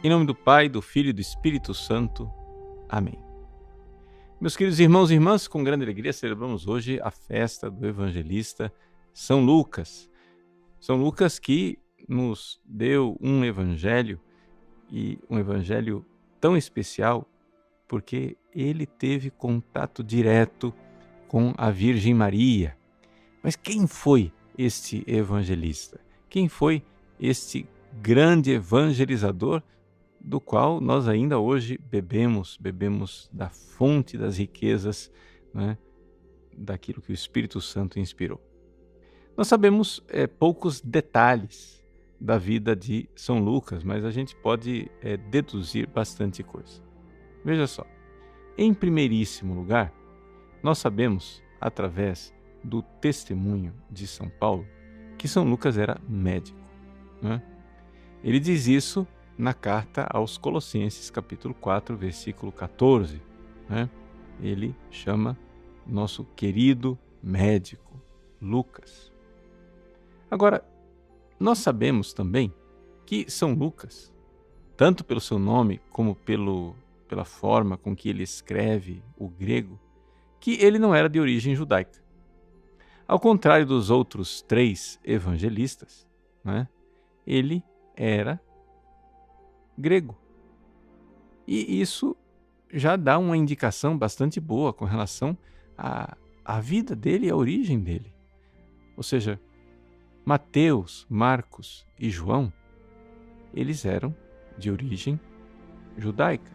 Em nome do Pai, do Filho e do Espírito Santo. Amém. Meus queridos irmãos e irmãs, com grande alegria celebramos hoje a festa do evangelista São Lucas. São Lucas que nos deu um evangelho, e um evangelho tão especial porque ele teve contato direto com a Virgem Maria. Mas quem foi este evangelista? Quem foi este grande evangelizador do qual nós ainda hoje bebemos da fonte das riquezas, né, daquilo que o Espírito Santo inspirou? Nós sabemos poucos detalhes da vida de São Lucas, mas a gente pode deduzir bastante coisa. Veja só, em primeiríssimo lugar, nós sabemos, através do testemunho de São Paulo, que São Lucas era médico, né? Ele diz isso na carta aos Colossenses, capítulo 4, versículo 14. Né? Ele chama nosso querido médico, Lucas. Agora, nós sabemos também que São Lucas, tanto pelo seu nome como pela forma com que ele escreve o grego, que ele não era de origem judaica. Ao contrário dos outros 3 evangelistas, né, ele era grego. E isso já dá uma indicação bastante boa com relação à vida dele e à origem dele. Ou seja, Mateus, Marcos e João, eles eram de origem judaica.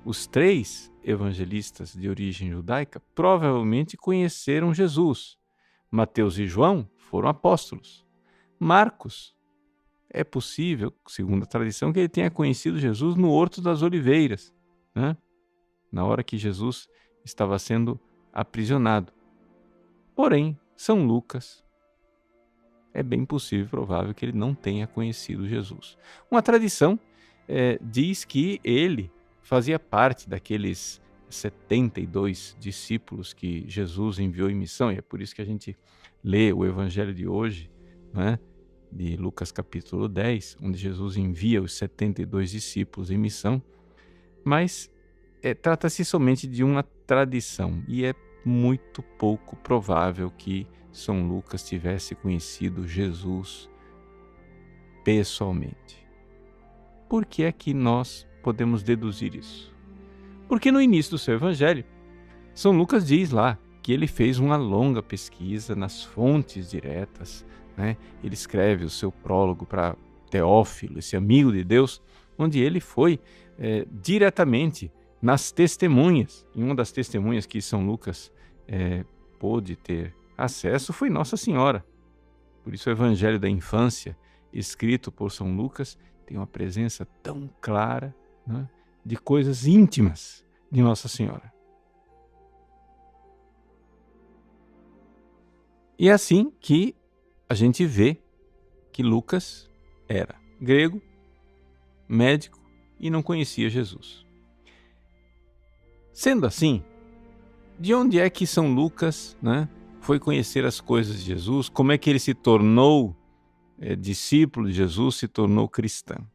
Os 3 evangelistas de origem judaica provavelmente conheceram Jesus. Mateus e João foram apóstolos. Marcos, é possível, segundo a tradição, que ele tenha conhecido Jesus no Horto das Oliveiras, né? Na hora que Jesus estava sendo aprisionado. Porém, São Lucas, é bem possível, provável, que ele não tenha conhecido Jesus. Uma tradição diz que ele fazia parte daqueles 72 discípulos que Jesus enviou em missão, e é por isso que a gente lê o evangelho de hoje, né, de Lucas capítulo 10, onde Jesus envia os 72 discípulos em missão, mas trata-se somente de uma tradição, e é muito pouco provável que São Lucas tivesse conhecido Jesus pessoalmente. Por que é que nós podemos deduzir isso? Porque no início do seu evangelho, São Lucas diz lá que ele fez uma longa pesquisa nas fontes diretas, né? Ele escreve o seu prólogo para Teófilo, esse amigo de Deus, onde ele foi diretamente nas testemunhas. E uma das testemunhas que São Lucas pôde ter acesso foi Nossa Senhora. Por isso o Evangelho da Infância, escrito por São Lucas, tem uma presença tão clara, né, de coisas íntimas de Nossa Senhora. E é assim que a gente vê que Lucas era grego, médico e não conhecia Jesus. Sendo assim, de onde é que São Lucas, né, foi conhecer as coisas de Jesus? Como é que ele se tornou discípulo de Jesus, se tornou cristão?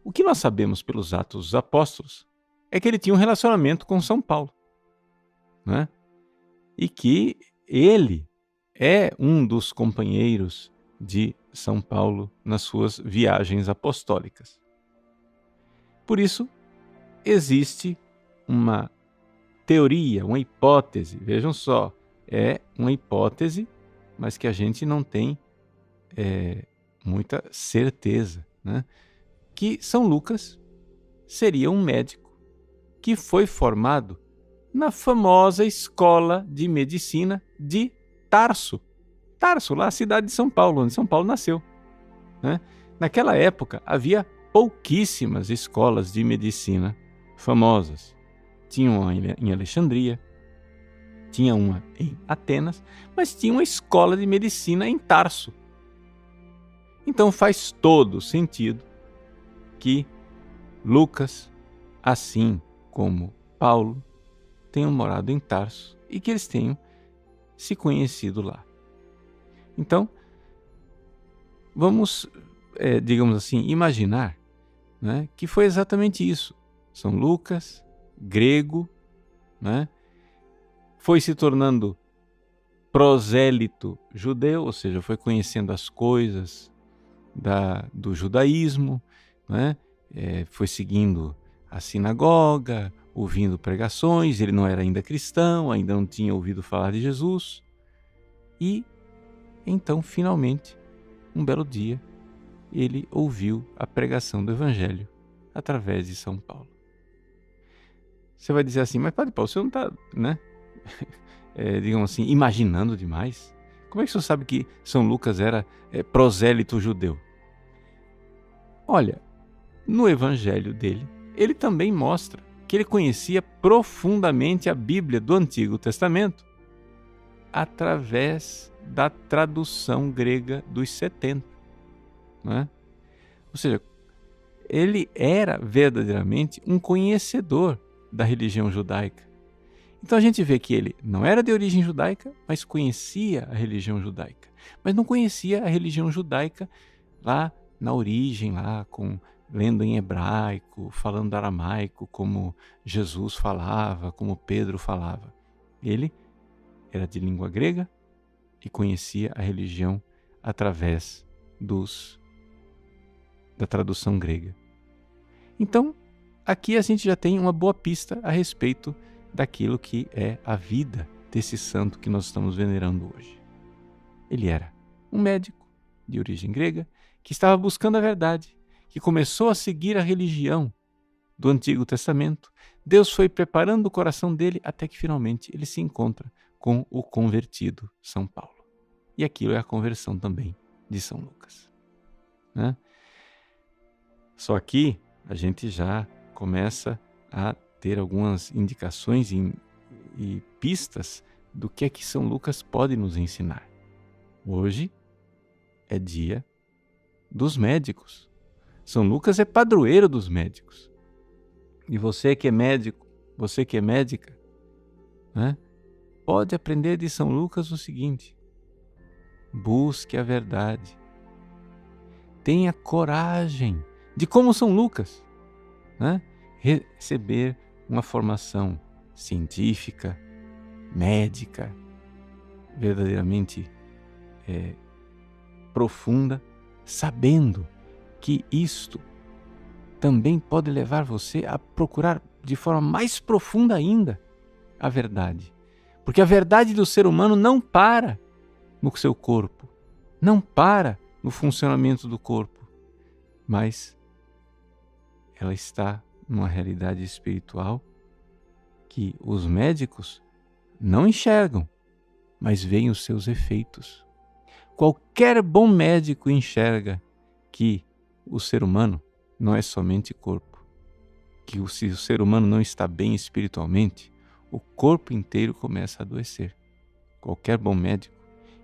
O que nós sabemos pelos Atos dos Apóstolos é que ele tinha um relacionamento com São Paulo, né? E que ele é um dos companheiros de São Paulo nas suas viagens apostólicas. Por isso, existe uma teoria, uma hipótese, vejam só, é uma hipótese, mas que a gente não tem muita certeza, né? Que São Lucas seria um médico que foi formado na famosa escola de medicina de Tarso. Tarso, lá a cidade de São Paulo, onde São Paulo nasceu, né? Naquela época havia pouquíssimas escolas de medicina famosas. Tinha uma em Alexandria, tinha uma em Atenas, mas tinha uma escola de medicina em Tarso. Então faz todo sentido que Lucas, assim como Paulo, tenham morado em Tarso e que eles tenham se conhecido lá. Então, vamos, digamos assim, imaginar né, que foi exatamente isso. São Lucas, grego, né, foi se tornando prosélito judeu, ou seja, foi conhecendo as coisas do judaísmo, né, foi seguindo a sinagoga, ouvindo pregações. Ele não era ainda cristão, ainda não tinha ouvido falar de Jesus. E então, finalmente, um belo dia, ele ouviu a pregação do Evangelho através de São Paulo. Você vai dizer assim, mas Padre Paulo, você não está, né, digamos assim, imaginando demais? Como é que o senhor sabe que São Lucas era prosélito judeu? Olha, no Evangelho dele, ele também mostra que ele conhecia profundamente a Bíblia do Antigo Testamento através da tradução grega dos 70. Né? Ou seja, ele era verdadeiramente um conhecedor da religião judaica. Então a gente vê que ele não era de origem judaica, mas conhecia a religião judaica. Mas não conhecia a religião judaica lá na origem, lá lendo em hebraico, falando aramaico, como Jesus falava, como Pedro falava. Ele era de língua grega e conhecia a religião através da tradução grega. Então, aqui a gente já tem uma boa pista a respeito daquilo que é a vida desse santo que nós estamos venerando hoje. Ele era um médico de origem grega que estava buscando a verdade, que começou a seguir a religião do Antigo Testamento. Deus foi preparando o coração dele até que finalmente ele se encontra com o convertido São Paulo. E aquilo é a conversão também de São Lucas. Né? Só que a gente já começa a ter algumas indicações e pistas do que é que São Lucas pode nos ensinar. Hoje é dia dos médicos. São Lucas é padroeiro dos médicos. E você que é médico, você que é médica, né, pode aprender de São Lucas o seguinte: busque a verdade. Tenha coragem de, como São Lucas, né, receber uma formação científica, médica, verdadeiramente profunda, sabendo que isto também pode levar você a procurar de forma mais profunda ainda a verdade. Porque a verdade do ser humano não para no seu corpo, não para no funcionamento do corpo, mas ela está numa realidade espiritual que os médicos não enxergam, mas veem os seus efeitos. Qualquer bom médico enxerga que o ser humano não é somente corpo, que se o ser humano não está bem espiritualmente, o corpo inteiro começa a adoecer. Qualquer bom médico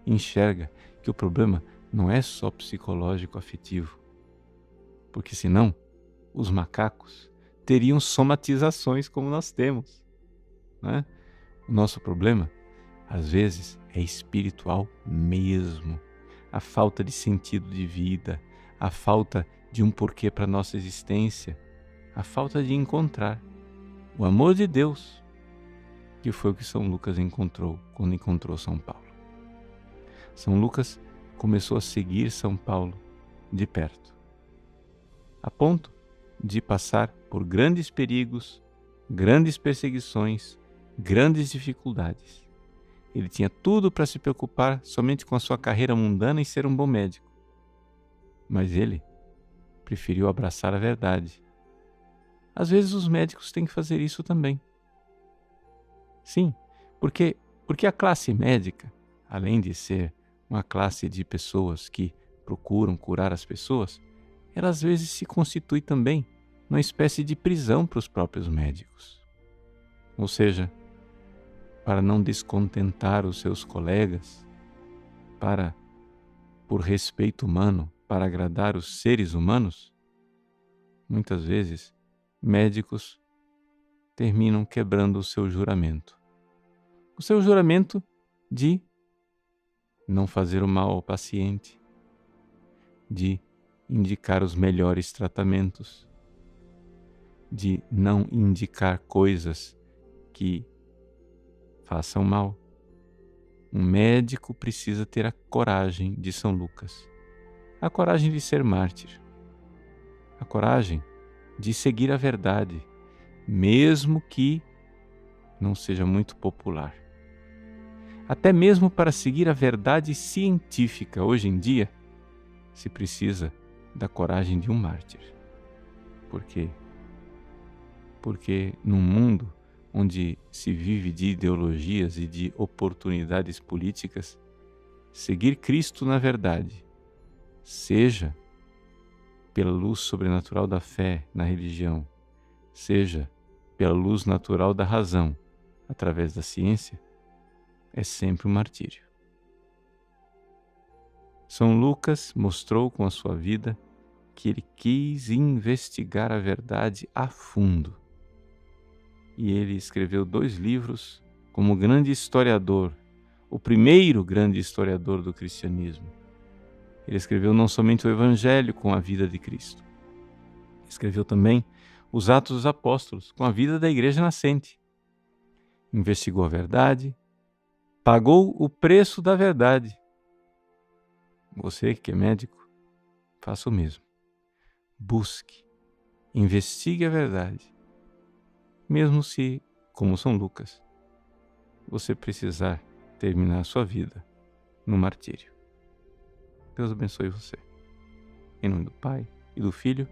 enxerga que o problema não é só psicológico afetivo, porque senão os macacos teriam somatizações como nós temos, né? O nosso problema, às vezes, é espiritual mesmo. A falta de sentido de vida, a falta de um porquê para a nossa existência, a falta de encontrar o amor de Deus, que foi o que São Lucas encontrou quando encontrou São Paulo. São Lucas começou a seguir São Paulo de perto, a ponto de passar por grandes perigos, grandes perseguições, grandes dificuldades. Ele tinha tudo para se preocupar somente com a sua carreira mundana e ser um bom médico. Mas ele preferiu abraçar a verdade. Às vezes os médicos têm que fazer isso também. Sim, porque a classe médica, além de ser uma classe de pessoas que procuram curar as pessoas, ela às vezes se constitui também numa espécie de prisão para os próprios médicos. Ou seja, para não descontentar os seus colegas, por respeito humano, para agradar os seres humanos, muitas vezes médicos terminam quebrando o seu juramento. O seu juramento de não fazer o mal ao paciente, de indicar os melhores tratamentos, de não indicar coisas que façam mal. Um médico precisa ter a coragem de São Lucas, a coragem de ser mártir, a coragem de seguir a verdade, mesmo que não seja muito popular. Até mesmo para seguir a verdade científica, hoje em dia, se precisa da coragem de um mártir. Por quê? Porque num mundo onde se vive de ideologias e de oportunidades políticas, seguir Cristo na verdade, seja pela luz sobrenatural da fé na religião, seja pela luz natural da razão, através da ciência, é sempre um martírio. São Lucas mostrou com a sua vida que ele quis investigar a verdade a fundo. E ele escreveu 2 livros como grande historiador, o primeiro grande historiador do cristianismo. Ele escreveu não somente o Evangelho com a vida de Cristo, escreveu também os Atos dos Apóstolos com a vida da Igreja nascente. Investigou a verdade, pagou o preço da verdade. Você que é médico, faça o mesmo. Busque, investigue a verdade, mesmo se, como São Lucas, você precisar terminar a sua vida no martírio. Deus abençoe você. Em nome do Pai, e do Filho,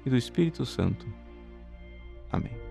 e do Espírito Santo. Amém.